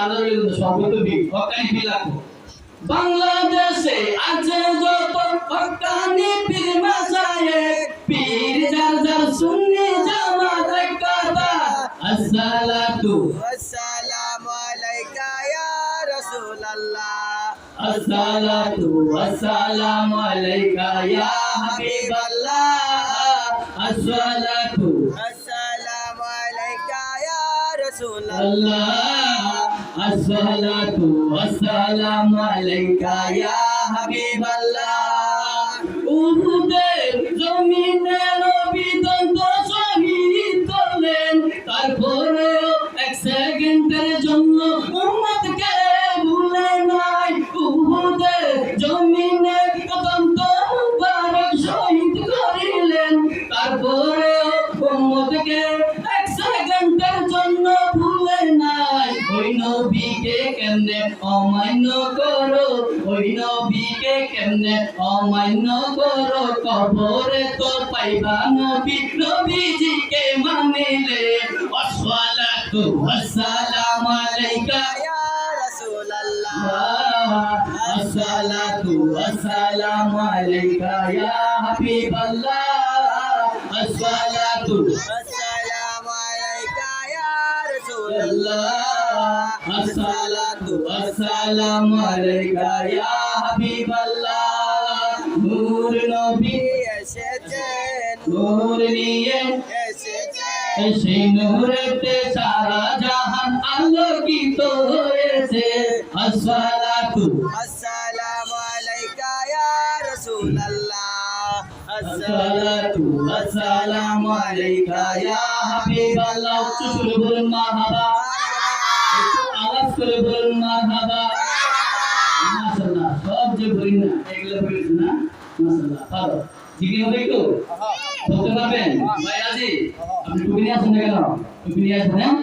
আন্দোলন সর্বত বি হকানি বি লাগবো বাংলাদেশে আছে যত হকানি পীর মাশায়েখ পীর যার যার সুন্নি জামাত একতা আসসালাতু والسلام عليك يا رسول الله আসসালাতু ওয়াসসালামু আলাইকা ইয়া হাবিবাল্লাহ আসসালাতু السلام عليك يا رسول الله আল্লাহ আসসালাতু ওয়াসসালামু আলাইকা ইয়া হাবিবাল্লাহ উহুদের জমিনে নবী দন্ত শহীদ করলেন তারপরেও এক সেকেন্ডের জন্য উম্মতকে ভুলে নাই উহুদের জমিনে দন্ত মুবারক শহীদ করিলেন তারপরেও উম্মতকে এক সেকেন্ডের জন্য ভুলে নাই ওই নবীকে কেমনে অমান্য করো ওই নবীকে কেমনে অমান্য করো কবরে তো পাইবা নবী নবীজিকে মানিলে আসসালাতু ওয়াসসালামু আলাইকা يا رسول الله আসসালাতু ওয়াসসালামু আলাইকা ইয়া হাবিবাল্লাহ আসসালাতু السلام عليك يا رسول আল্লাহ আসসালাতু ওয়াসসালামু আলাইকা ইয়া হাবিবাল্লাহ নূর নবী এসেছেন নূর নিয়ে এসেছেন সেই নূরেতে সারা জাহান আলোকিত হয়েছে আসসালাতু السلام عليك يا رسول الله আসসালাতু ওয়াসসালামু আলাইকা ইয়া হাবিবাল্লাহ চুশুরে বলুন মারহাবা একটু আওয়াজ করে বলুন মারহাবা মাশাআল্লাহ সব যে বলি না এগুলো বলেছেন না মাশাআল্লাহ ভালো ঠিক হবে একটু বলতে পারবেন ভাই আজি আপনি টুপি নিয়ে আসেন না কেন টুপি নিয়ে আসেন হ্যাঁ